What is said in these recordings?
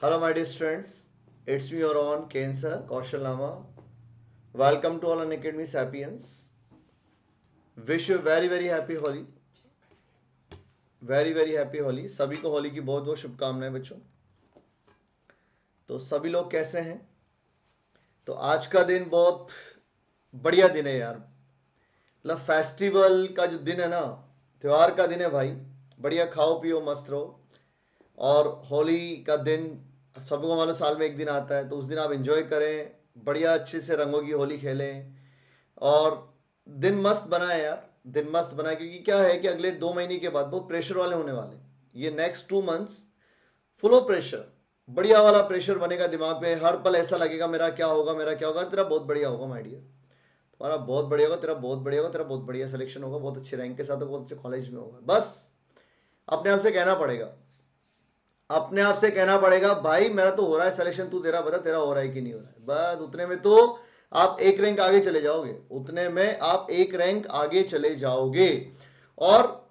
Hello, my dear students. It's me, your own Ken sir, Kaushal Lama. Welcome to all Unacademy Sapiens. Wish you very happy Holi. very happy Holi. सभी को होली की बहुत बहुत शुभकामनाएं बच्चों. तो सभी लोग कैसे हैं? तो आज का दिन बहुत बढ़िया दिन है यार. मतलब फेस्टिवल का जो दिन है ना, त्योहार का दिन है भाई. बढ़िया खाओ पियो मस्त रहो. और होली का दिन सबको मालूम साल में एक दिन आता है, तो उस दिन आप एंजॉय करें, बढ़िया अच्छे से रंगों की होली खेलें और दिन मस्त बनाए यार. दिन मस्त बनाए क्योंकि क्या है कि अगले 2 महीने के बाद बहुत प्रेशर वाले होने वाले. ये next 2 months full of pressure, बढ़िया वाला प्रेशर बनेगा दिमाग पे. हर पल ऐसा लगेगा मेरा क्या होगा मेरा क्या होगा. तेरा बहुत बढ़िया होगा माय डियर, तुम्हारा बहुत बढ़िया होगा, तेरा बहुत बढ़िया होगा, तेरा बहुत बढ़िया सिलेक्शन होगा, बहुत अच्छे रैंक के साथ होगा, बहुत अच्छे कॉलेज में होगा. बस अपने आप से कहना पड़ेगा, अपने आप से कहना पड़ेगा भाई मेरा तो हो रहा है सिलेक्शन, तू तेरा बता तेरा हो रहा है कि नहीं हो रहा है. बस उतने में तो आप एक रैंक आगे चले जाओगे, उतने में आप एक रैंक आगे चले जाओगे. और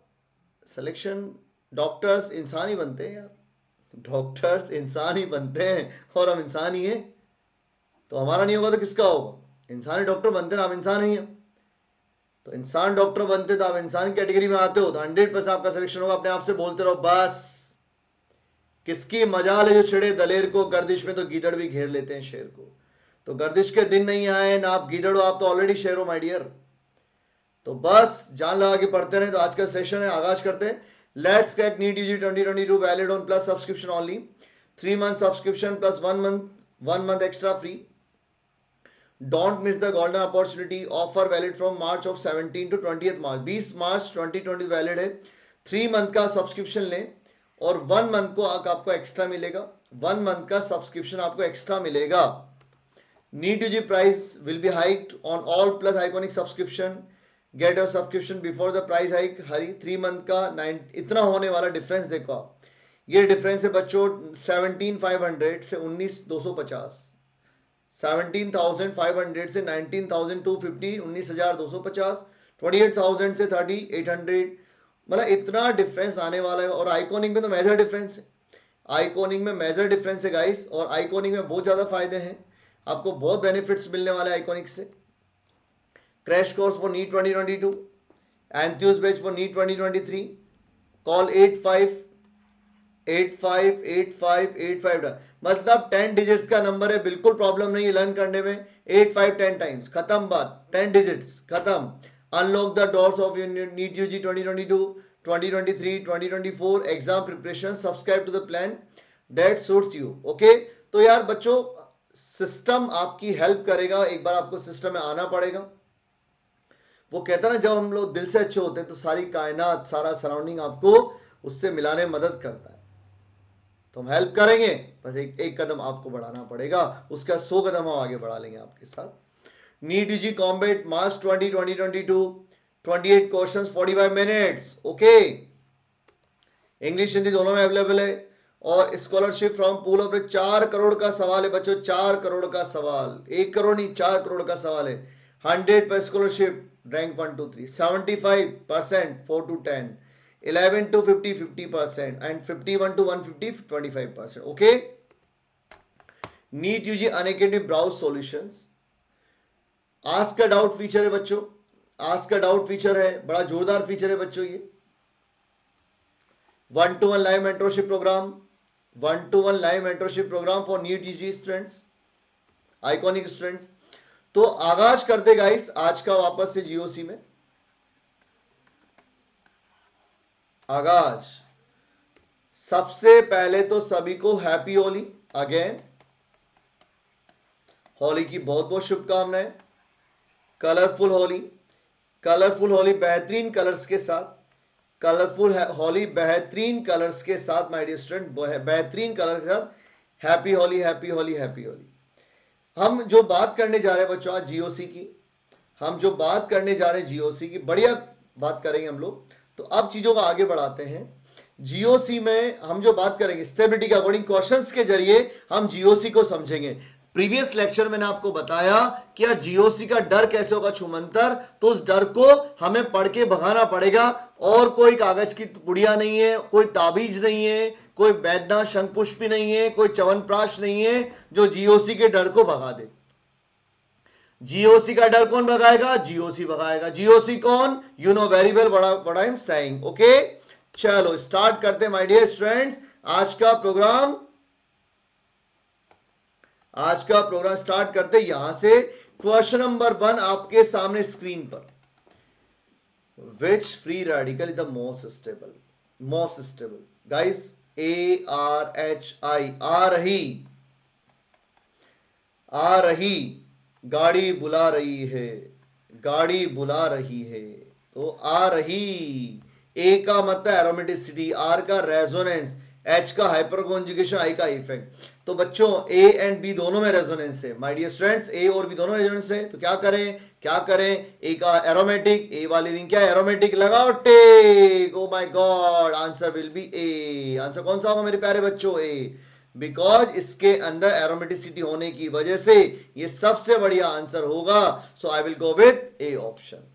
सिलेक्शन, डॉक्टर्स इंसान ही बनते हैं यार, डॉक्टर्स इंसान ही बनते हैं और हम इंसान ही हैं. तो हमारा नहीं होगा तो किसका होगा? इंसान ही डॉक्टर बनते ना, आप इंसान ही हैं. तो इंसान डॉक्टर बनते तो आप इंसान कैटेगरी में आते हो तो 100% आपका सिलेक्शन होगा. अपने आप से बोलते रहो बस. किसकी मजाल है जो छिड़े दलेर को, गर्दिश में तो गीदड़ भी घेर लेते हैं शेर को. तो गर्दिश के दिन नहीं आए ना आप गीदड़ हो, आप तो ऑलरेडी शेर हो माय डियर. तो बस जान लगा के पढ़ते रहे. तो आज का सेशन है, आगाज करते हैं. Let's crack NEET UG 2022 valid on plus subscription only. 3 month subscription plus 1 month extra free. Don't miss the golden opportunity. Offer valid from March of 17 to 20th March. 20 March 2020 valid है. 3 month का subscription लें और 1 month को आपको extra मिलेगा. 1 month का subscription आपको extra मिलेगा. NEET UG price will be hiked on all plus iconic subscription. Get your subscription before the price hike. Hurry 3 month का 9 इतना होने वाला डिफरेंस देखो आप. ये डिफरेंस है बच्चों 17,500 से 19,250. 17,500 से 19,250, 19,250. 28,000 से 30,800. मतलब इतना डिफरेंस आने वाला है. और आइकॉनिक में तो मेजर डिफरेंस है. आइकॉनिक में मेजर डिफरेंस है गाइस. और आइकॉनिक में बहुत ज्यादा फायदे हैं, आपको बहुत बेनिफिट्स मिलने वाले हैं आइकॉनिक से. Crash course for NEET 2022, enthuse batch for NEET 2023. Call 85858585. मतलब 10 डिजिट्स का नंबर है, बिल्कुल प्रॉब्लम नहीं है लर्न करने में. 85 10 टाइम्स, खत्म बात. 10 डिजिट्स खत्म. Unlock the doors of your NEET UG 2022, 2023, 2024 exam preparation. Subscribe to the plan that suits you. Okay तो यार बच्चों सिस्टम आपकी हेल्प करेगा. एक बार आपको सिस्टम में आना पड़ेगा. वो कहता है ना जब हम लोग दिल से अच्छे होते हैं तो सारी कायनात, सारा सराउंडिंग आपको उससे मिलाने में मदद करता है. तो हम हेल्प करेंगे, बस एक कदम आपको बढ़ाना पड़ेगा. उसका 100 कदम हम आगे बढ़ा लेंगे आपके साथ. नीट यूजी कॉम्बेट मार्च 2022, 28 questions 45 minutes. Okay English Hindi दोनों में अवेलेबल है. और scholarship from pool of 4 crore का सवाल है बच्चों. 4 करोड़ का सवाल, 1 करोड़ नहीं 4 करोड़ का सवाल है. 100 पर scholarship, rank 1 2 3. 75% 4 to 10, 11 to 50 50%, and 51 to 150 25%. Okay NEET UG Unacademy browse solutions. Ask a doubt feature है बच्चों. आस्क अ डाउट फीचर है, बड़ा जोरदार फीचर है बच्चों ये. 1-to-1 live mentorship programme. 1-to-1 live mentorship programme for NEET UG students, iconic students. तो आगाज करते गाइस आज का वापस से जीओसी में आगाज. सबसे पहले तो सभी को हैप्पी होली अगेन. होली की बहुत बहुत शुभकामनाएं. कलरफुल होली, कलरफुल होली बेहतरीन कलर्स के साथ. कलरफुल होली बेहतरीन कलर्स के साथ माय डियर स्टूडेंट, बेहतरीन कलर के साथ. Happy Holi happy Holi happy Holi. हम जो बात करने जा रहे हैं बच्चों आज जीओसी की, हम जो बात करने जा रहे हैं जीओसी की, बढ़िया बात करेंगे हम लोग. तो अब चीजों को आगे बढ़ाते हैं. जीओसी में हम जो बात करेंगे स्टेबिलिटी के अकॉर्डिंग क्वेश्चंस के जरिए हम जीओसी को समझेंगे. प्रीवियस लेक्चर मैंने आपको बताया कि जीओसी का डर कैसे होगा छुमंतर. तो उस डर को हमें पढ़ के भगाना पड़ेगा. और कोई कागज की पुड़िया नहीं है, कोई ताबीज नहीं है, कोई बैद्यनाथ शंखपुष्पी नहीं है, कोई च्यवनप्राश नहीं है जो जीओसी के डर को भगा दे। जीओसी का डर कौन भगाएगा? जीओसी भगाएगा। जीओसी कौन? You know very well what I am saying. Okay, चलो स्टार्ट करते हैं माय डियर स्टूडेंट्स आज का प्रोग्राम स्टार्ट करते हैं यहां से। क्वेश्चन नंबर 1 आपके सामने स्क्रीन पर। Which free radical is the most stable? Most stable, guys. ARHI, आ रही, गाड़ी बुला रही है, गाड़ी बुला रही है, तो आ रही। ए का मतलब एरोमेटिसिटी, आर का रेजोनेंस, एच का हाइपर कॉन्जुगेशन, आई का इफेक्ट। तो बच्चों ए एंड बी दोनों में रेजोनेंस है माय डियर स्टूडेंट्स, ए और बी दोनों रेजोनेंस है। तो क्या करें? ए का एरोमेटिक, ए वाली रिंग क्या है? एरोमेटिक, लगाओ टेक। Oh my god, answer will be A. Answer कौन सा होगा मेरे प्यारे बच्चों? ए, बिकॉज इसके अंदर एरोमेटिसिटी होने की वजह से ये सबसे बढ़िया आंसर होगा। So I will go with A option.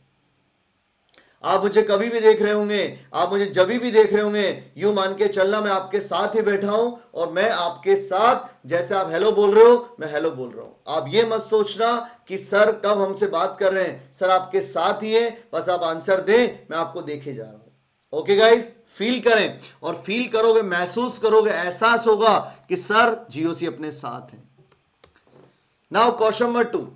आप मुझे कभी भी देख रहे होंगे, आप मुझे जब भी देख रहे होंगे, यूं मान के चलना मैं आपके साथ ही बैठा हूं और मैं आपके साथ, जैसे आप हेलो बोल रहे हो मैं हेलो बोल रहा हूं। आप ये मत सोचना कि सर कब हमसे बात कर रहे हैं, सर आपके साथ ही है, बस आप आंसर दें, मैं आपको देखे जा रहा हूं। ओके गाइस, फील करें, और फील करोगे, महसूस करोगे, एहसास होगा कि सर जीओसी अपने साथ है। Now question number 2,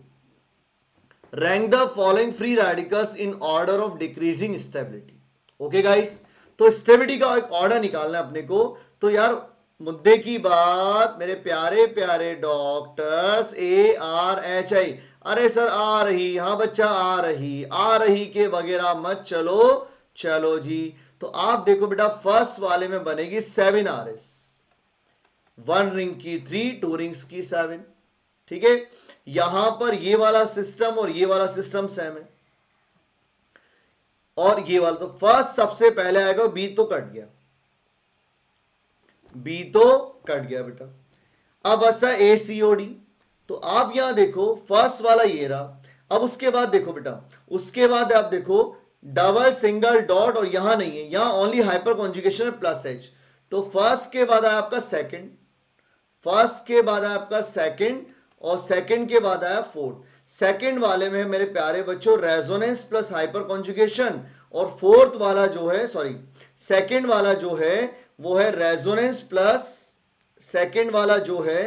rank the following free radicals in order of decreasing stability. Okay guys, तो स्टेबिलिटी का एक ऑर्डर निकालना है अपने को। तो यार मुद्दे की बात मेरे प्यारे प्यारे डॉक्टर्स, ARHI, अरे सर आ रही, हाँ बच्चा आ रही के वगैरह मत चलो जी। तो आप देखो बेटा, फर्स्ट वाले में बनेगी 7RS, 1 रिंग की 3, 2 रिंग्स की 7। ठीक है, यहां पर ये वाला सिस्टम और ये वाला सिस्टम सेम है, और ये वाला तो फर्स्ट सबसे पहले आएगा, बी तो कट गया बेटा। अब ऐसा ACOD, तो आप यहां देखो फर्स्ट वाला ये रहा। अब उसके बाद देखो बेटा, उसके बाद आप देखो डबल सिंगल डॉट, और यहां नहीं है, यहां only hyper conjugation plus H। तो फर्स्ट के बाद आया आपका सेकंड, फर्स्ट के बाद आया आपका सेकंड, और सेकंड के बाद आया फोर्थ। सेकंड वाले में मेरे प्यारे बच्चों रेजोनेंस प्लस हाइपर कॉन्जुगेशन, और फोर्थ वाला जो है, सॉरी सेकंड वाला जो है वो है रेजोनेंस प्लस, सेकंड वाला जो है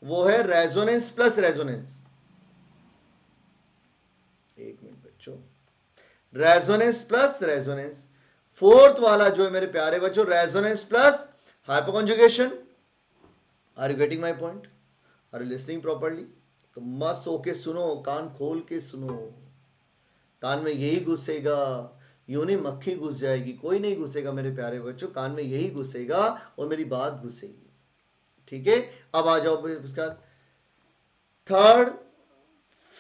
वो है रेजोनेंस प्लस रेजोनेंस। एक मिनट बच्चों, रेजोनेंस प्लस रेजोनेंस। फोर्थ वाला जो है मेरे प्यारे बच्चों resonance plus hyperconjugation. Are you getting my point? Are you listening properly? तो मस्त होके सुनो, कान खोल के सुनो, कान में यही घुसेगा, यूं नहीं मक्खी घुस जाएगी, कोई नहीं घुसेगा मेरे प्यारे बच्चों, कान में यही घुसेगा और मेरी बात घुसेगी। ठीक है, अब आ जाओ उसका third,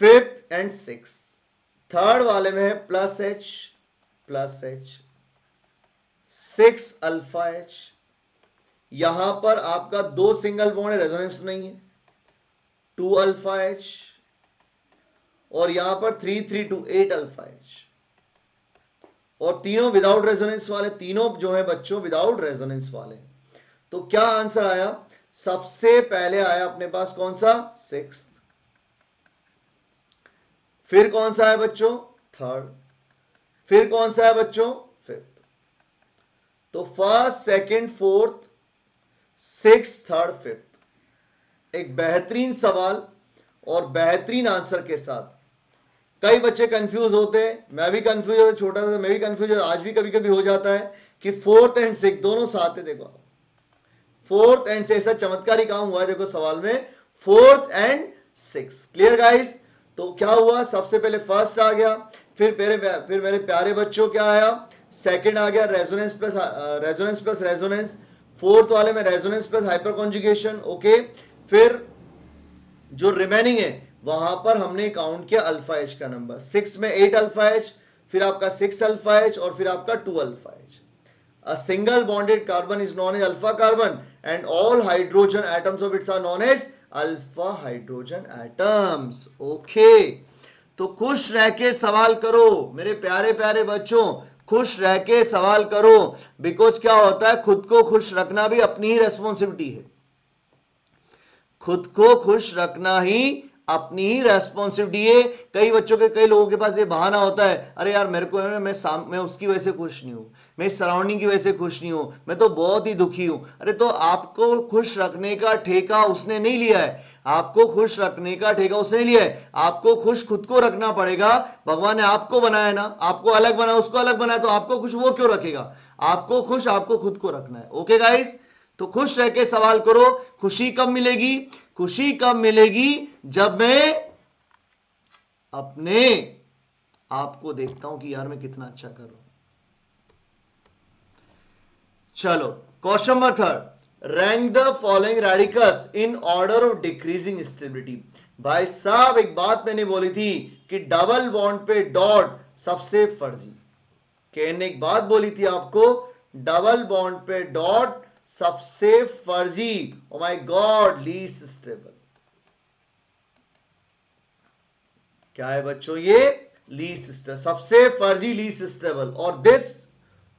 fifth and six. Third वाले में है प्लस H, 6 अल्फा H। यहां पर आपका 2 सिंगल बॉन्ड है, रेजोनेंस नहीं है, 2 अल्फा H, और यहां पर 3 3 2 8 अल्फा H। और तीनों विदाउट रेजोनेंस वाले, तीनों जो है बच्चों विदाउट रेजोनेंस वाले। तो क्या आंसर आया? सबसे पहले आया अपने पास कौन सा? 6th। फिर कौन सा है बच्चों? 3rd। फिर कौन सा है बच्चों? 5th। तो 1st, 2nd, 4th, 6th, 3rd, 5th। एक बेहतरीन सवाल और बेहतरीन आंसर के साथ। कई बच्चे कंफ्यूज होते हैं, मैं भी कंफ्यूज होता, छोटा था मैं भी कंफ्यूज होता, आज भी कभी कभी हो जाता है कि 4th एंड 6th दोनों साथ है। देखो 4th एंड 6th, ऐसा चमत्कारी काम हुआ है देखो सवाल में, 4th and 6th। Clear guys? तो क्या हुआ, सबसे पहले फर्स्ट आ गया, फिर मेरे प्यारे बच्चों क्या आया? सेकंड आ गया रेजोनेंस प्लस रेजोनेंस। फोर्थ वाले में resonance plus hyper conjugation. Okay, फिर जो रिमेनिंग है वहां पर हमने काउंट किया अल्फा एच का नंबर। 6 में 8 अल्फा एच, फिर आपका 6 अल्फा एच, और फिर आपका 2 alpha H. A single bonded carbon is known as alpha carbon and all hydrogen atoms of it are known as alpha hydrogen atoms. Okay, तो खुश रह के सवाल करो मेरे प्यारे प्यारे बच्चों, खुश रह के सवाल करो, बिकॉज क्या होता है, खुद को खुश रखना भी अपनी ही रेस्पॉन्सिबिलिटी है। खुद को खुश रखना ही अपनी ही रेस्पॉन्सिबिलिटी है। कई बच्चों के, कई लोगों के पास ये बहाना होता है, अरे यार मेरे को मैं उसकी वजह से खुश नहीं हूं, मैं इस सराउंडिंग की वजह से खुश नहीं हूं, मैं तो बहुत ही दुखी हूं। अरे तो आपको खुश रखने का ठेका उसने नहीं लिया है, आपको खुश रखने का ठेका उसने लिया है, आपको खुश खुद को रखना पड़ेगा। भगवान ने आपको बनाया ना, आपको अलग बनाया, उसको अलग बनाया, तो आपको खुश वो क्यों रखेगा? आपको खुश आपको खुद को रखना है। ओके गाइस, तो खुश रह के सवाल करो। खुशी कब मिलेगी? खुशी कब मिलेगी? जब मैं अपने आप को देखता हूं कि यार मैं कितना अच्छा कर रहा हूं। चलो, question number 3, rank the following radicals in order of decreasing stability. भाई साहब, एक बात मैंने बोली थी कि डबल बॉन्ड पे डॉट सबसे फर्जी। कहने एक बात बोली थी आपको, डबल बॉन्ड पे डॉट सबसे फर्जी। ओ माय गॉड, लीस्ट स्टेबल। क्या है बच्चों? ये लीस्ट स्टेबल, सबसे फर्जी लीस्ट स्टेबल। और this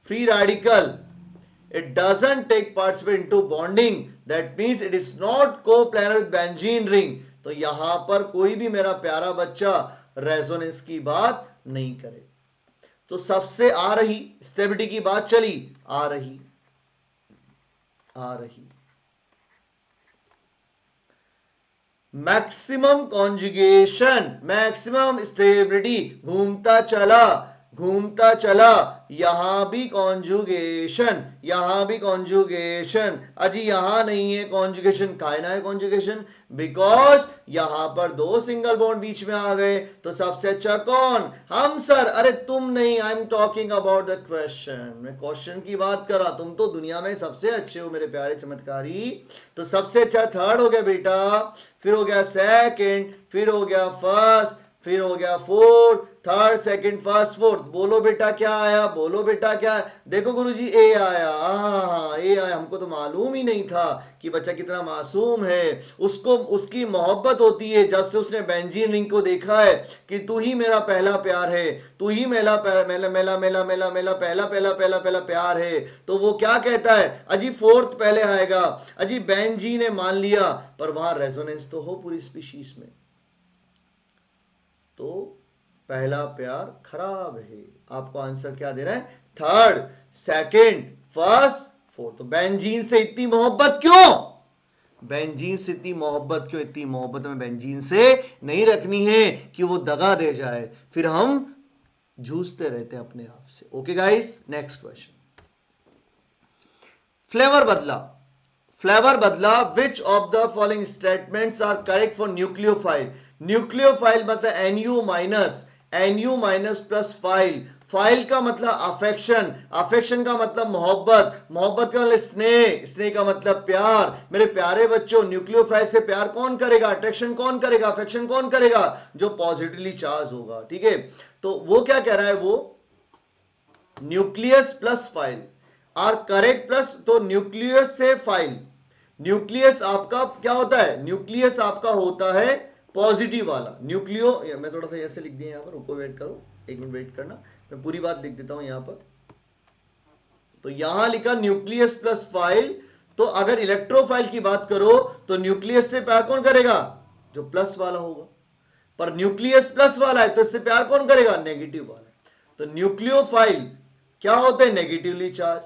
free radical, it doesn't take participate into bonding, that means it is not coplanar with benzene ring। तो यहां पर कोई भी मेरा प्यारा बच्चा रेजोनेंस की बात नहीं करे। तो सबसे आ रही स्टेबिलिटी की बात चली, आ रही मैक्सिमम कॉन्जुगेशन, मैक्सिमम स्टेबिलिटी, घूमता चला, यहां भी कॉन्जुगेशन, यहां भी कॉन्जुगेशन। अजी यहां नहीं है कॉन्जुगेशन, काहे ना है कॉन्जुगेशन? बिकॉज यहां पर दो सिंगल बॉन्ड बीच में आ गए। तो सबसे अच्छा कौन? हम सर। अरे तुम नहीं, I am talking about the question, मैं क्वेश्चन की बात कर रहा। तुम तो दुनिया में सबसे अच्छे हो मेरे प्यारे चमत्कारी। तो सबसे अच्छा थर्ड हो गया बेटा, फिर हो गया सेकंड, फिर हो गया फर्स्ट, फिर हो गया fourth, third second first fourth. बोलो बेटा क्या आया? बोलो बेटा क्या? देखो गुरुजी ए आया। हाँ, ए आया। हमको तो मालूम ही नहीं था कि बच्चा कितना मासूम है। उसको उसकी मोहब्बत होती है जब से उसने बेंजीन रिंग को देखा है कि तू ही मेरा पहला प्यार है, तू ही मेला मेला मेला मेला मेला मेला पहला पहला पहला पहला प्यार है। तो वो क्या कहता है? अजी फोर्थ पहले आएगा। अजी बेंजी ने मान लिया, पर वहां रेजोनेंस तो हो पूरी स्पीशीज में, तो पहला प्यार खराब है। आपको आंसर क्या दे रहा है? Third, second, first, fourth. तो बेंजीन से इतनी मोहब्बत क्यों? बेंजीन से इतनी मोहब्बत क्यों? इतनी मोहब्बत में बेंजीन से नहीं रखनी है कि वो दगा दे जाए, फिर हम जूझते रहते हैं अपने आप से। Okay guys, next question. Flavour बदला, which of the following statements are correct for nucleophile? Nucleophile मतलब NU माइनस प्लस फाइल का मतलब अफेक्शन का मतलब मोहब्बत का मतलब स्नेह का मतलब प्यार। मेरे प्यारे बच्चों, न्यूक्लियोफाइल से प्यार कौन करेगा? अट्रैक्शन कौन करेगा? अफेक्शन कौन करेगा? जो पॉजिटिवली चार्ज होगा। ठीक है, तो वो क्या कह रहा है? वो nucleus plus file are correct plus, तो न्यूक्लियस से फाइल। न्यूक्लियस आपका क्या होता है? न्यूक्लियस आपका होता है पॉजिटिव वाला न्यूक्लियो। मैं थोड़ा सा ऐसे लिख दिया यहां पर, रुको वेट करो, एक मिनट वेट करना, मैं पूरी बात लिख देता हूं यहां पर। तो यहां लिखा न्यूक्लियस प्लस फाइल। तो अगर इलेक्ट्रोफाइल की बात करो तो न्यूक्लियस से प्यार कौन करेगा? जो प्लस वाला होगा। पर न्यूक्लियस प्लस वाला है तो इससे प्यार कौन करेगा? नेगेटिव वाला। तो न्यूक्लियोफाइल क्या होते हैं? Negatively charge.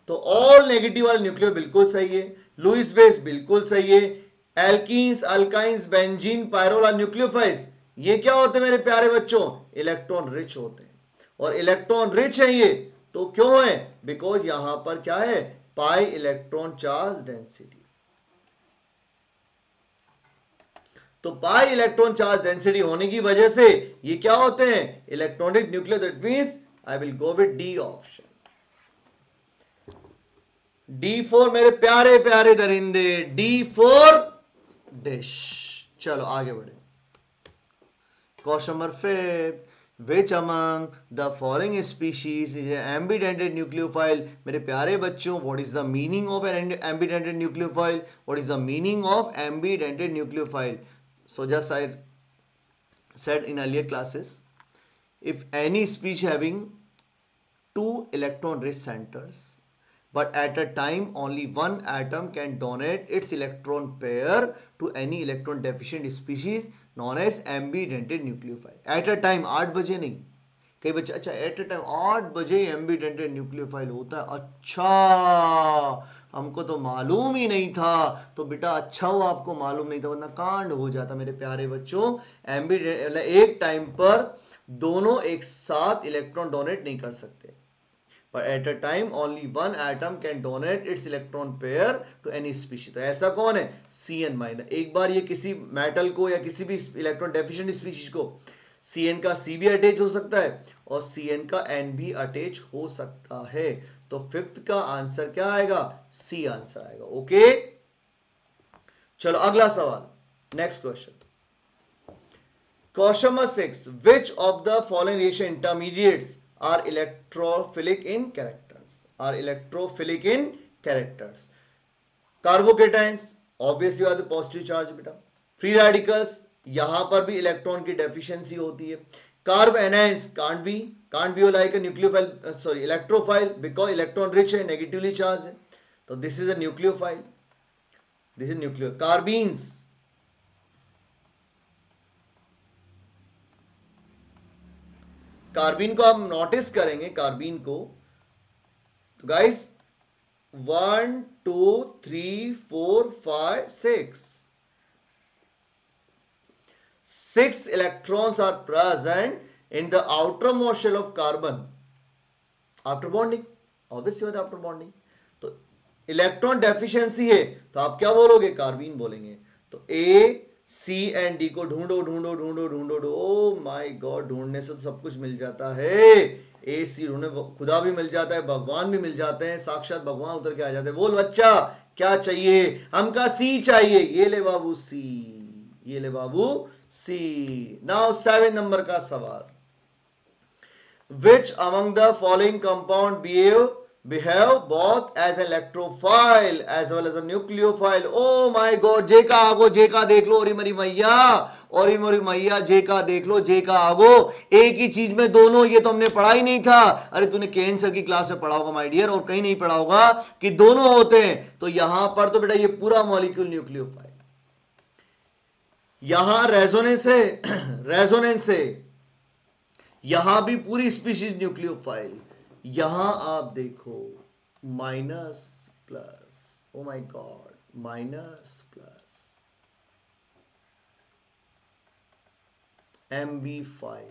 तो ऑल नेगेटिव वाले न्यूक्लियो बिल्कुल सही है। लुईस बेस बिल्कुल सही है। Alkenes, alkynes, benzene, pyrrole nucleophiles, ये क्या होते हैं मेरे प्यारे बच्चों? इलेक्ट्रॉन रिच होते हैं। और इलेक्ट्रॉन रिच है ये तो क्यों है? बिकॉज यहां पर क्या है? Pi electron charge density. तो पाई इलेक्ट्रॉन चार्ज डेंसिटी होने की वजह से ये क्या होते हैं? Electronic nucleo. That means I will go with D option. D4 मेरे प्यारे प्यारे दरिंदे, D4 डिश। चलो आगे बढ़े। Question number 5, which among the following species is ambidentate nucleophile? मेरे प्यारे बच्चों, what is the meaning of an ambidentate nucleophile? What is the meaning of ambidentate nucleophile? So just I said in earlier classes, if any species having 2 electron rich centers, but at a time only one atom can donate its electron pair to any electron deficient species known as ambidentate nucleophile. At a time 8 बजे नहीं, कई बच्चे अच्छा eight ए time 8 बजे ambidentate nucleophile होता है, अच्छा हमको तो मालूम ही नहीं था। तो बेटा अच्छा हुआ आपको मालूम नहीं था, वरना कांड हो जाता मेरे प्यारे बच्चों। एक टाइम पर दोनों एक साथ इलेक्ट्रॉन डोनेट नहीं कर सकते, पर at a time only one atom can donate its electron pair to any species. तो ऐसा कौन है? Cn minus. एक बार ये किसी मेटल को या किसी भी इलेक्ट्रॉन डेफिशिएंट स्पीशीज को Cn का C भी अटैच हो सकता है और Cn का N भी अटैच हो सकता है। तो फिफ्थ का आंसर क्या आएगा? C आंसर आएगा। ओके, चलो अगला सवाल, next question. Question number 6, which of the following reaction intermediates are electrophilic in characters? Carbocations obviously बात है पॉजिटिव चार्ज बेटा। फ्री रेडिकल्स यहां पर भी इलेक्ट्रॉन की डेफिशिएंसी होती है। Carbanions can't be like a nucleophile, sorry electrophile, because electron rich है, नेगेटिवली चार्ज है, तो this is a nucleophile, this is nucleo. Carbenes, carbene को हम नोटिस करेंगे, कार्बीन को तो guys 1 2 3 4 5 6 electrons are present in the outermost shell of carbon after bonding, obviously होता है after bonding। तो इलेक्ट्रॉन डेफिशिएंसी है तो आप क्या बोलोगे? कार्बीन बोलेंगे। तो A, C एंड D को ढूंढो। ओ माय गॉड, ढूंढने से तो सब कुछ मिल जाता है। A C ढूंढने खुदा भी मिल जाता है, भगवान भी मिल जाते हैं, साक्षात भगवान उतर के आ जाते हैं। बोल बच्चा क्या चाहिए? हमका C चाहिए। ये ले बाबू C, ये ले बाबू C। नाउ 7 नंबर का सवाल, which among the following compound behave both as an electrophile as well as a nucleophile? oh my god, जे का आगो, जे का देख लो, और मरी मैया जे का देख लो, जे का आगो। एक ही चीज में दोनों, ये तो हमने पढ़ा ही नहीं था। अरे तूने कैंसर की क्लास में पढ़ा होगा माय डियर, और कहीं नहीं पढ़ा होगा कि दोनों होते हैं। तो यहां पर तो बेटा ये पूरा मॉलिक्यूल न्यूक्लियोफाइल, यहां रेजोनेंस है, यहां भी पूरी स्पीशीज न्यूक्लियोफाइल। यहां आप देखो minus plus, oh my God, minus plus ambiphile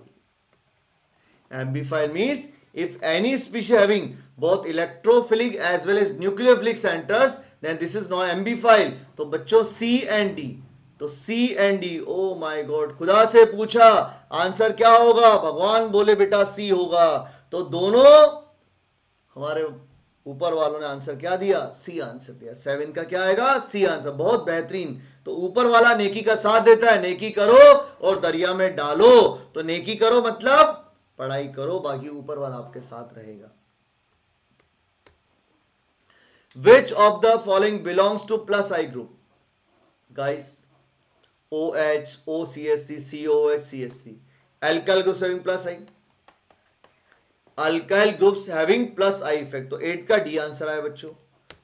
means if any species having both electrophilic as well as nucleophilic centers then this is not amphiphile। तो बच्चों C and D, तो C and D, O my God, खुदा से पूछा answer क्या होगा? भगवान बोले बेटा C होगा। तो दोनों हमारे ऊपर वालों ने आंसर क्या दिया? C आंसर दिया। 7 का क्या आएगा? C answer. बहुत बेहतरीन। तो ऊपर वाला नेकी का साथ देता है, नेकी करो और दरिया में डालो। तो नेकी करो मतलब पढ़ाई करो, बाकी ऊपर वाला आपके साथ रहेगा। Which of the following belongs to plus I group? Guys, OH, OCH3, COH, CH3. Alkyl groups having plus I. Alkyl groups having plus I effect. तो 8 का D आंसर आया बच्चों।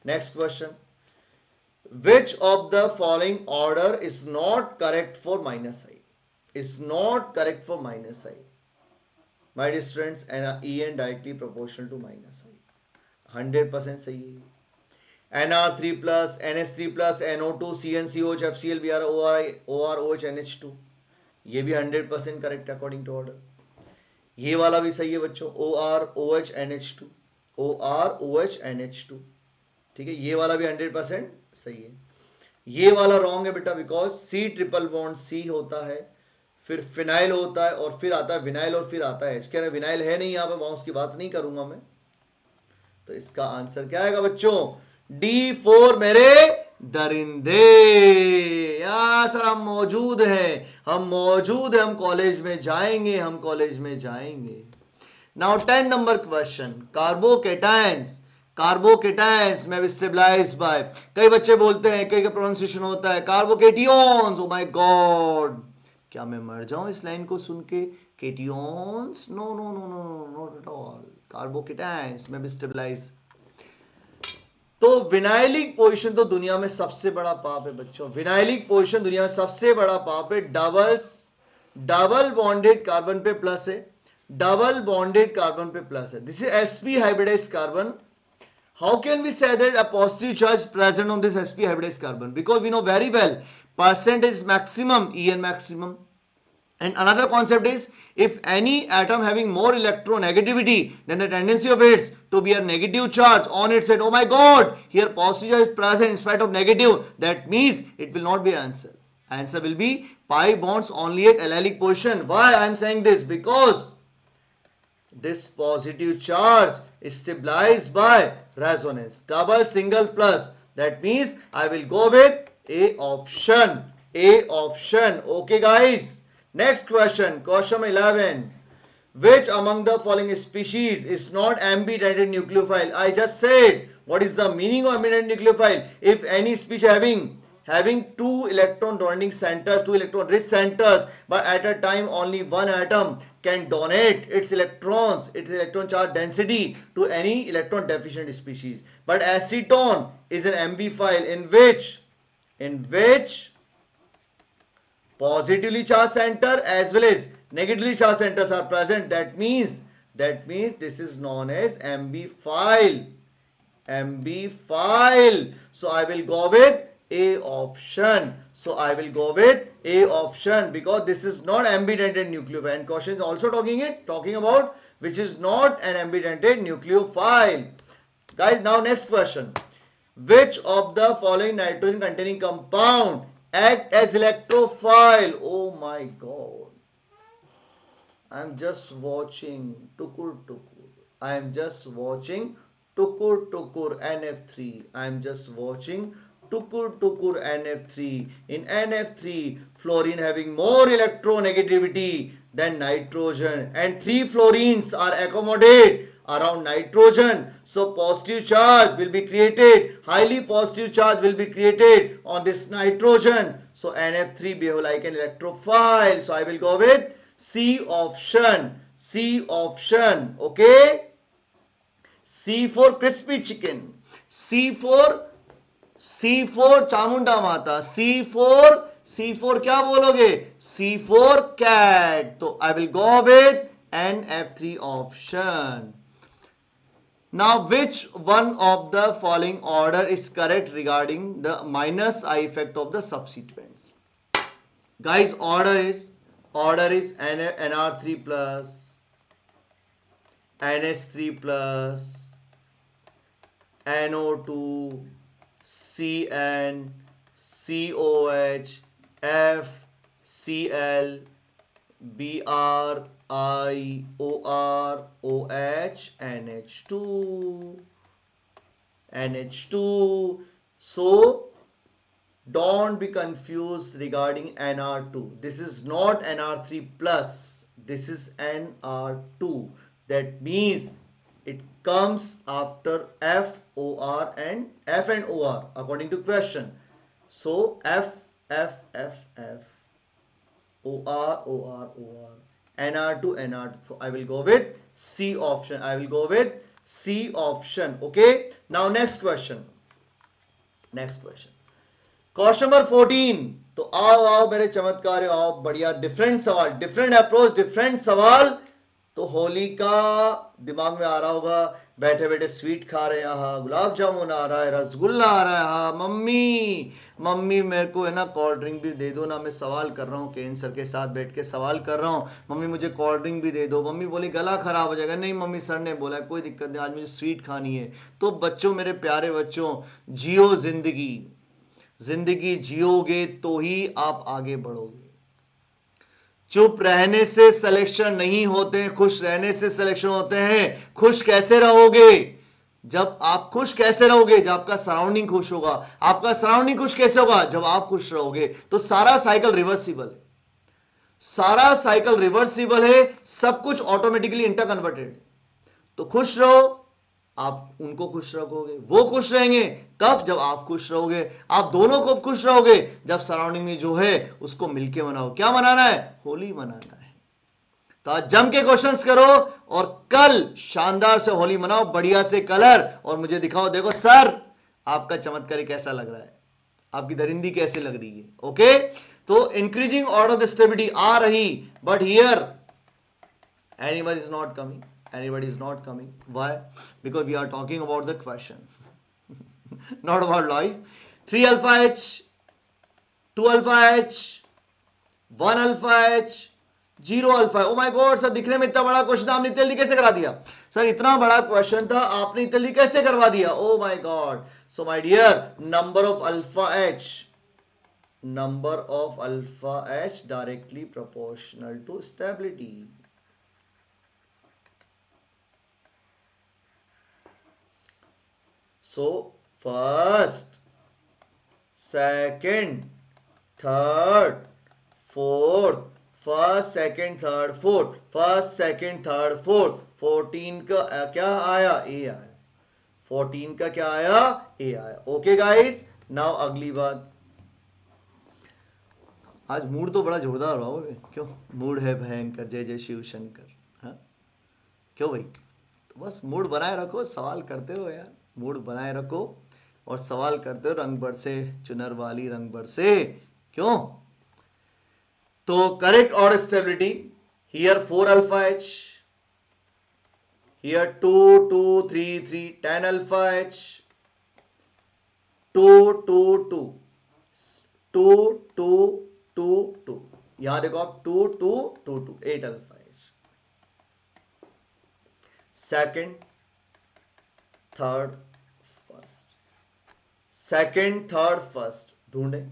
Next question, which of the following order is not correct for minus I? Is not correct for minus I. My dear students, EN directly proportional to minus I. 100% सही है। NR3 plus, NH3 plus, NO2, CnCOH, FCl, Br, OR, OH, NH2, ये भी 100% correct according to order. ये वाला भी सही है बच्चों, OR, OH, NH2, OR, OH, NH2, ठीक है, ये वाला भी 100% सही है। ये वाला रॉन्ग है बेटा, because C triple bond C होता है, फिर फिनाइल होता है, और फिर आता है विनाइल, और फिर आता है H। कह रहे विनाइल है नहीं यहाँ पे, वहां उसकी बात नहीं करूंगा मैं। तो इसका आंसर क्या आएगा बच्चों? D4 मेरे दरिंदे। यार सर हम मौजूद हैं, हम कॉलेज में जाएंगे, हम कॉलेज में जाएंगे। नाउ 10 नंबर क्वेश्चन, कार्बोकेटाइंस में स्टेबलाइज बाय, कई बच्चे बोलते हैं, कई का प्रोनाउंसिएशन होता है कार्बोकेटियंस। ओ माय गॉड, क्या मैं मर जाऊं इस लाइन को सुन के cations, no no no no not at all, carbocations में भी स्टेबलाइज। तो विनाइलिक पोजीशन तो दुनिया में सबसे बड़ा पाप है बच्चों, विनाइलिक पोजीशन दुनिया में सबसे बड़ा पाप है। डबल बॉन्डेड कार्बन पे प्लस है, डबल बॉन्डेड कार्बन पे प्लस है, this is sp hybridized carbon. How can we say that a positive charge present on this sp hybridized carbon? Because we know very well percent is maximum, En maximum. And another concept is, if any atom having more electronegativity, then the tendency of its to be a negative charge on its side. Oh my god, here positive charge is present in spite of negative. That means it will not be answer. Answer will be pi bonds only at allylic position. Why I am saying this? Because this positive charge is stabilized by resonance, double, single, plus. That means I will go with A option. A option. Okay guys. Next question, question 11. Which among the following species is not ambidentate nucleophile? I just said what is the meaning of ambidentate nucleophile. If any species having two electron donating centers, two electron rich centers, but at a time only one atom can donate its electrons, its electron charge density to any electron deficient species. But acetone is an ambiphile in which positively charged center as well as negatively charged centers are present. That means this is known as ambiphile. So I will go with A option. So I will go with A option because this is not ambidentate nucleophile. And question is also talking about which is not an ambidentate nucleophile. Guys, now next question. Which of the following nitrogen containing compound act as electrophile? Oh my god. I am just watching tukur NF3. I am just watching tukur NF3. In NF3, fluorine having more electronegativity than nitrogen, and 3 fluorines are accommodated around nitrogen. So positive charge will be created, highly positive charge will be created on this nitrogen. So NF3 behave like an electrophile. So I will go with C option. Okay. C for crispy chicken. C for Chamunda माता. C for क्या बोलोगे? C for cat. So I will go with NF3 option. Now, which one of the following order is correct regarding the minus I effect of the substituents? Guys, order is NR3 plus, NH3 plus, NO2, CN, COH, FCl, Br, I, OR, OH, NH2. So don't be confused regarding NR2. This is not NR3 plus. This is NR2. That means it comes after F, OR and F and OR according to question. So F, OR, NR2. So I will go with C option. Okay. Now next question. Question number 14. तो आओ मेरे चमत्कार, आओ बढ़िया different सवाल, different approach, different सवाल। तो होली का दिमाग में आ रहा होगा, बैठे बैठे स्वीट खा रहे हैं, हाँ गुलाब जामुन आ रहा है, रसगुल्ला आ रहा है, हाँ मम्मी मेरे को है ना कोल्ड ड्रिंक भी दे दो ना, मैं सवाल कर रहा हूँ केन सर के साथ बैठ के सवाल कर रहा हूँ, मम्मी मुझे कोल्ड ड्रिंक भी दे दो। मम्मी बोली गला खराब हो जाएगा। नहीं मम्मी, सर ने बोला कोई दिक्कत नहीं, आज मुझे स्वीट खानी है। तो बच्चों, मेरे प्यारे बच्चों, जियो जिंदगी जियोगे तो ही आप आगे बढ़ोगे। चुप रहने से सिलेक्शन नहीं होते हैं, खुश रहने से सिलेक्शन होते हैं। खुश कैसे रहोगे? जब आप खुश कैसे रहोगे? जब आपका सराउंडिंग खुश होगा। आपका सराउंडिंग खुश कैसे होगा? जब आप खुश रहोगे। तो सारा साइकिल रिवर्सिबल है, सब कुछ ऑटोमेटिकली इंटरकन्वर्टेड। तो खुश रहो, आप उनको खुश रखोगे, वो खुश रहेंगे। कब? जब आप खुश रहोगे। आप दोनों को खुश रहोगे जब सराउंडिंग में जो है उसको मिलके मनाओ। क्या मनाना है? होली मनाना है। तो आज जम के क्वेश्चंस करो और कल शानदार से होली मनाओ, बढ़िया से कलर, और मुझे दिखाओ, देखो सर आपका चमत्कारी कैसा लग रहा है, आपकी दरिंदी कैसे लग रही है। ओके, तो इंक्रीजिंग ऑर्डर ऑफ स्टेबिलिटी आ रही, but here anybody is not coming, anybody is not coming. Why? Because we are talking about the question, not about life. 3 alpha h, 2 alpha h, 1 alpha h, 0 alpha। O my God sir, दिखने में इतना बड़ा question आपने इतनी जल्दी कैसे करा दिया? सर इतना बड़ा क्वेश्चन था, आपने इतनी जल्दी कैसे करवा दिया? Oh my god. So my dear, number of alpha h, number of alpha h directly proportional to stability. So first, second, third, fourth, first, second, third, fourth, first, second, third, fourth, 14 का क्या आया? A आया। 14 का क्या आया? A आया। Okay guys, now अगली बात। आज मूड तो बड़ा जोरदार रहा हो, क्यों? मूड है भयंकर, जय जय शिव शंकर। हाँ क्यों भाई? तो बस मूड बनाए रखो, सवाल करते हो यार, मूड बनाए रखो और सवाल करते हो। रंग बरसे चुनर वाली रंग बरसे, क्यों? तो correct order stability, here 4 alpha h, here 2 2 3 3, 10 alpha h, 2 2 2 2 2 2 2, यहां देखो आप 2 2 2 2, 8 alpha h। Second, third, first, second, third, first ढूंढे,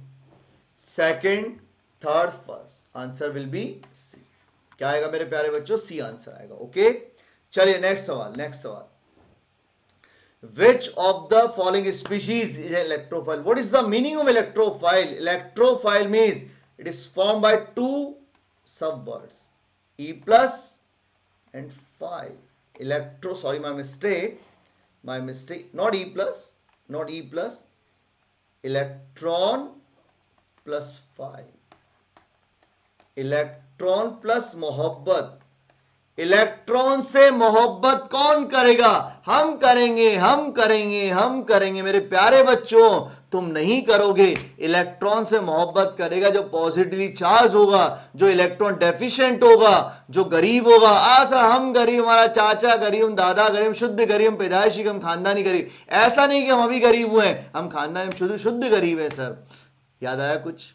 second, third, first, answer will be C. क्या आएगा मेरे प्यारे बच्चों? सी आंसर आएगा। ओके, चलिए नेक्स्ट सवाल, नेक्स्ट सवाल। Which of the following species is an electrophile? What is the meaning of electrophile? Electrophile means it is formed by two subwords, E plus and phile. Electro, sorry, my mistake, not E plus, not E plus, electron plus phile, electron plus मोहब्बत। Electron से मोहब्बत कौन करेगा? हम करेंगे, हम करेंगे, हम करेंगे मेरे प्यारे बच्चों, तुम नहीं करोगे। इलेक्ट्रॉन से मोहब्बत करेगा जो पॉजिटिवली चार्ज होगा, जो इलेक्ट्रॉन डेफिशिएंट होगा, जो गरीब होगा। ऐसा हम गरीब, हमारा चाचा गरीब, दादा गरीब, शुद्ध गरीब, पैदाइशी हम खानदानी गरीब। ऐसा नहीं कि हम अभी गरीब हुए हैं, हम खानदानी शुद्ध शुद्ध गरीब है सर। याद आया कुछ?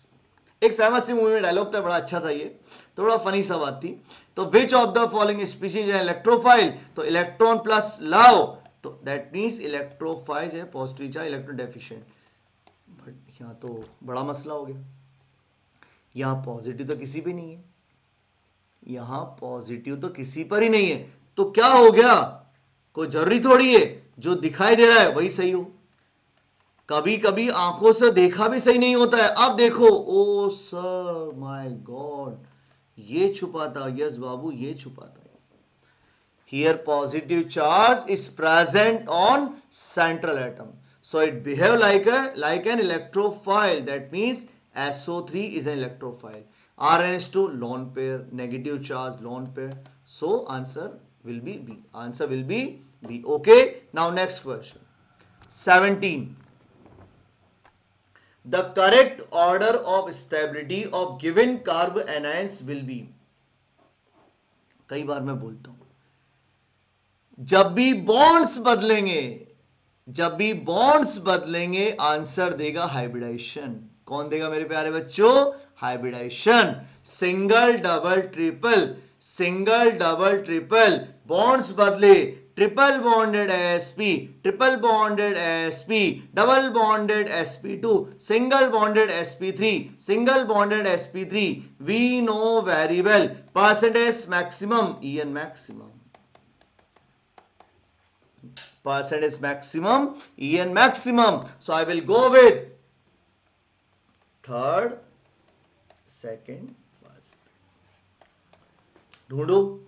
एक फेमस सी मूवी में डायलॉग था, बड़ा अच्छा था ये, थोड़ा फनी सा बात थी। तो विच ऑफ द फॉलोइंग स्पीशीज है इलेक्ट्रोफाइल? तो इलेक्ट्रॉन प्लस लव, तो दैट मींस इलेक्ट्रोफाइल है positive charge, electron deficient. But यहाँ तो बड़ा मसला हो गया, यहाँ पॉजिटिव तो किसी भी नहीं है, यहाँ पॉजिटिव तो किसी पर ही नहीं है। तो क्या हो गया? कोई जरूरी थोड़ी है जो दिखाई दे रहा है वही सही हो, कभी कभी आंखों से देखा भी सही नहीं होता है। अब देखो, ओ सर माय गॉड, ये छुपा था, यस बाबू ये छुपा था। Here positive charge is present on central atom, so it behave like an electrophile, that means SO3 is an electrophile, RnH2 lone pair, negative charge lone pair, so answer will be B, answer will be B. Okay, now next question 17. The correct order of stability of given carbanions will be, कई बार मैं बोलता हूं, जब भी bonds बदलेंगे, जब भी bonds बदलेंगे आंसर देगा हाइब्रिडाइजेशन। कौन देगा मेरे प्यारे बच्चों? Hybridization. Single double triple, single double triple, bonds बदले, triple bonded sp, triple bonded sp, double bonded sp2, single bonded sp3, single bonded sp3, we know very well percentage maximum En maximum, percentage maximum En maximum. So I will go with third, second, first. ढूंढो।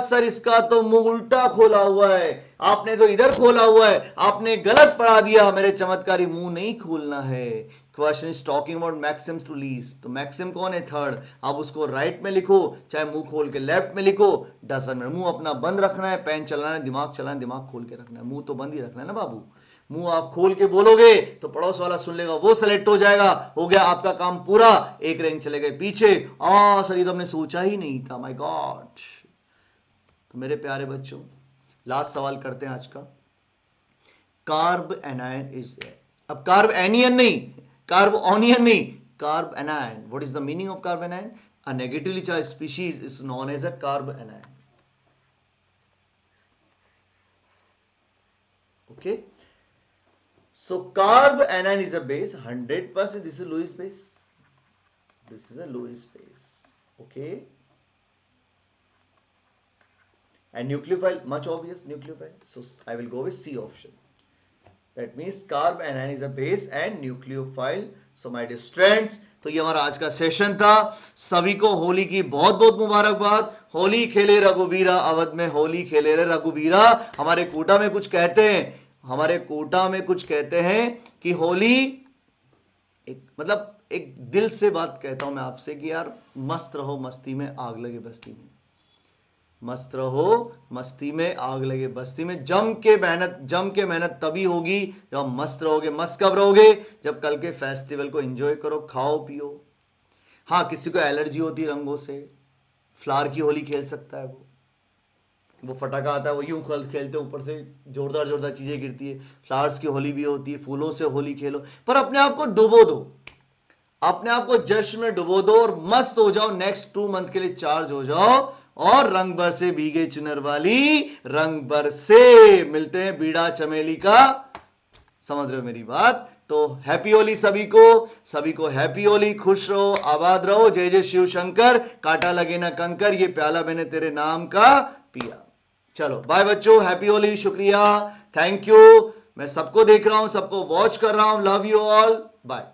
Sir इसका तो मुंह उल्टा खोला हुआ है, आपने तो इधर खोला हुआ है, आपने गलत पढ़ा दिया, मेरे चमत्कारी मुंह नहीं खोलना है। Question is talking about maxim to least, तो मैक्सिम कौन है? थर्ड। अब उसको राइट में लिखो, चाहे मुंह खोल के लेफ्ट में लिखो, डजंट मैटर। मुंह अपना बंद रखना है, पेन चलाना है, दिमाग चलाना है, दिमाग खोल के रखना है। मुंह तो बंद ही रखना है ना बाबू। मुंह आप खोल के बोलोगे तो पड़ोस वाला सुन लेगा, वो सेलेक्ट हो जाएगा, हो गया आपका काम पूरा, एक रैंक चले गए पीछे। सर ये तो हमने सोचा ही नहीं था, माय गॉड। तो मेरे प्यारे बच्चों, लास्ट सवाल करते हैं आज का। कार्ब एनायन इज, अब कार्ब एनियन नहीं, कार्ब ऑनियन नहीं, carb anion. What is the meaning of carb anion? A negatively charged species is known as a carb anion. Okay, so carb anion is a base 100%. This is Lewis base, this is a Lewis base. Okay, and nucleophile, much obvious, nucleophile, so I will go with C option. That means carb anion is a base and nucleophile. So my dear students, तो ये हमारा आज का session था। सभी को होली की बहुत बहुत मुबारकबाद। होली खेले रघुवीरा, अवध में होली खेले रे रघुवीरा। हमारे कोटा में कुछ कहते हैं, हमारे कोटा में कुछ कहते हैं कि होली एक, मतलब एक दिल से बात कहता हूं मैं आपसे कि यार मस्त रहो मस्ती में, आग लगे बस्ती में। मस्त रहो मस्ती में, आग लगे बस्ती में। जम के मेहनत तभी होगी जब आप मस्त रहोगे। मस्त कब रहोगे? जब कल के फेस्टिवल को एंजॉय करो, खाओ पियो। हाँ, किसी को एलर्जी होती है रंगों से, फ्लावर की होली खेल सकता है। वो फटाका आता है, वो यूं खेलते, ऊपर से जोरदार जोरदार चीजें गिरती है। फ्लावर्स की होली भी होती है, फूलों से होली खेलो, पर अपने आप को डुबो दो, अपने आप को जश्न में डुबो दो और मस्त हो जाओ। नेक्स्ट 2 मंथ के लिए चार्ज हो जाओ और रंग भर से भीगे चुनर वाली रंग भर से मिलते हैं बीड़ा चमेली का। समझ रहे हो मेरी बात? तो हैप्पी होली सभी को हैप्पी होली। खुश रहो, आबाद रहो। जय जय शिव शंकर। कांटा लगे ना कंकर, ये प्याला मैंने तेरे नाम का पिया। चलो बाय बच्चों, हैप्पी होली। शुक्रिया, थैंक यू। मैं सबको देख रहा हूं, सबको वॉच कर रहा हूं। Love you all, bye.